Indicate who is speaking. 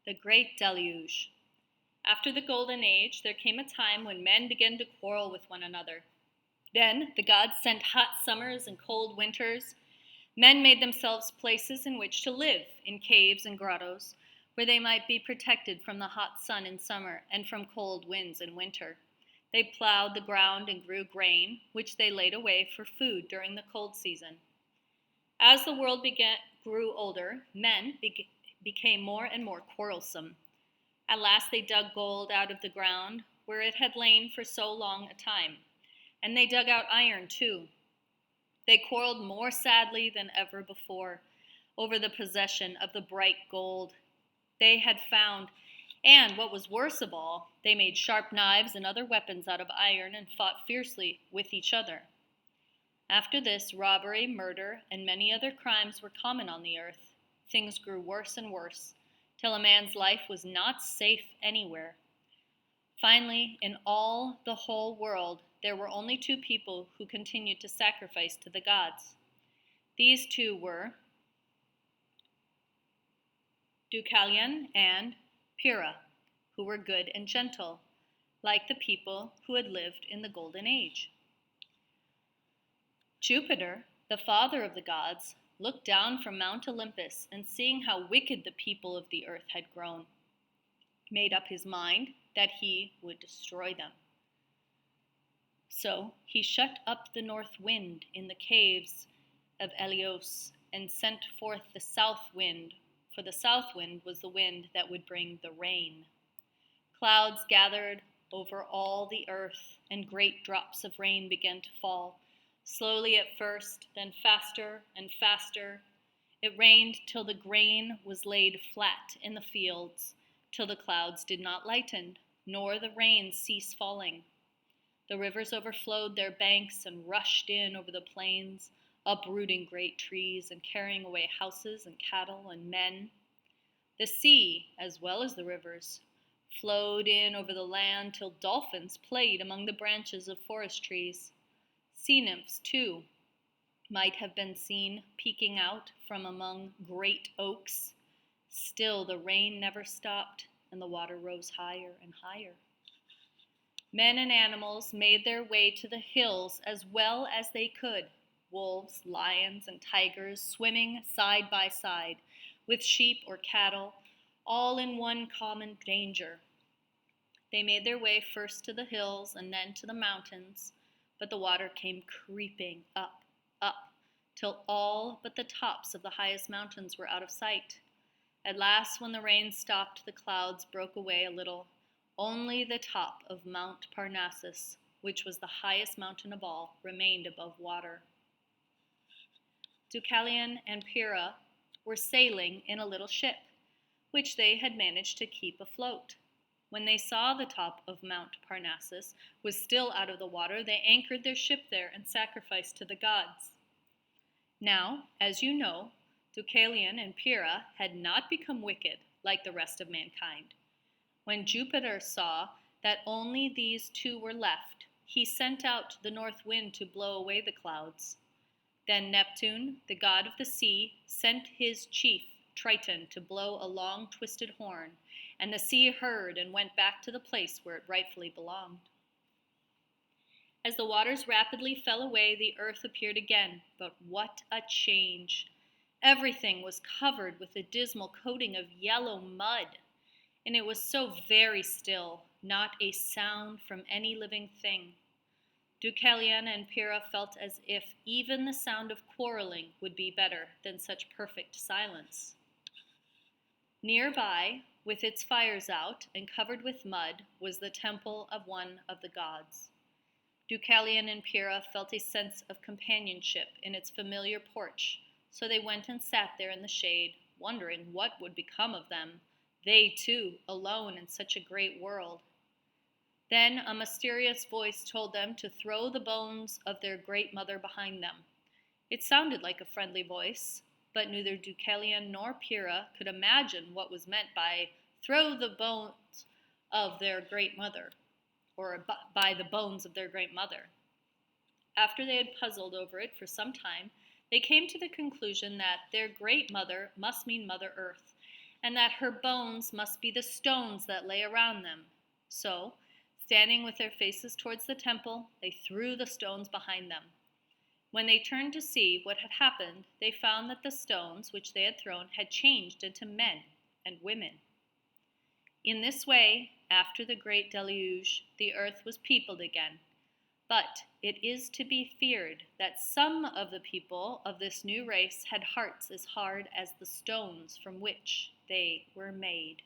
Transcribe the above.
Speaker 1: The Great Deluge. After the Golden Age, there came a time when men began to quarrel with one another. Then the gods sent hot summers and cold winters. Men made themselves places in which to live, in caves and grottos, where they might be protected from the hot sun in summer and from cold winds in winter. They plowed the ground and grew grain, which they laid away for food during the cold season. As the world grew older, men became more and more quarrelsome. At last they dug gold out of the ground where it had lain for so long a time, and they dug out iron too. They quarreled more sadly than ever before over the possession of the bright gold they had found, and what was worse of all, they made sharp knives and other weapons out of iron and fought fiercely with each other. After this, robbery, murder, and many other crimes were common on the earth. Things grew worse and worse, till a man's life was not safe anywhere. Finally, in all the whole world, there were only two people who continued to sacrifice to the gods. These two were Deucalion and Pyrrha, who were good and gentle, like the people who had lived in the Golden Age. Jupiter, the father of the gods, looked down from Mount Olympus and seeing how wicked the people of the earth had grown, made up his mind that he would destroy them. So he shut up the north wind in the caves of Helios and sent forth the south wind, for the south wind was the wind that would bring the rain. Clouds gathered over all the earth, and great drops of rain began to fall, slowly at first, then faster and faster. It rained till the grain was laid flat in the fields, till the clouds did not lighten, nor the rain cease falling. The rivers overflowed their banks and rushed in over the plains, uprooting great trees and carrying away houses and cattle and men. The sea, as well as the rivers, flowed in over the land till dolphins played among the branches of forest trees. Sea nymphs, too, might have been seen peeking out from among great oaks. Still the rain never stopped, and the water rose higher and higher. Men and animals made their way to the hills as well as they could, wolves, lions, and tigers swimming side by side, with sheep or cattle, all in one common danger. They made their way first to the hills and then to the mountains, but the water came creeping up, till all but the tops of the highest mountains were out of sight. At last, when the rain stopped, the clouds broke away a little. Only the top of Mount Parnassus, which was the highest mountain of all, remained above water. Deucalion and Pyrrha were sailing in a little ship, which they had managed to keep afloat. When they saw the top of Mount Parnassus was still out of the water, they anchored their ship there and sacrificed to the gods. Now, as you know, Deucalion and Pyrrha had not become wicked like the rest of mankind. When Jupiter saw that only these two were left, he sent out the north wind to blow away the clouds. Then Neptune, the god of the sea, sent his chief, Triton, to blow a long twisted horn, and the sea heard and went back to the place where it rightfully belonged. As the waters rapidly fell away, the earth appeared again, but what a change! Everything was covered with a dismal coating of yellow mud, and it was so very still, not a sound from any living thing. Deucalion and Pyrrha felt as if even the sound of quarreling would be better than such perfect silence. Nearby, with its fires out and covered with mud, was the temple of one of the gods. Deucalion and Pyrrha felt a sense of companionship in its familiar porch, so they went and sat there in the shade, wondering what would become of them, they too, alone in such a great world. Then a mysterious voice told them to throw the bones of their great mother behind them. It sounded like a friendly voice, but neither Deucalion nor Pyrrha could imagine what was meant by throw the bones of their great mother, or by the bones of their great mother. After they had puzzled over it for some time, they came to the conclusion that their great mother must mean Mother Earth, and that her bones must be the stones that lay around them. So, standing with their faces towards the temple, they threw the stones behind them. When they turned to see what had happened, they found that the stones which they had thrown had changed into men and women. In this way, after the Great Deluge, the earth was peopled again. But it is to be feared that some of the people of this new race had hearts as hard as the stones from which they were made.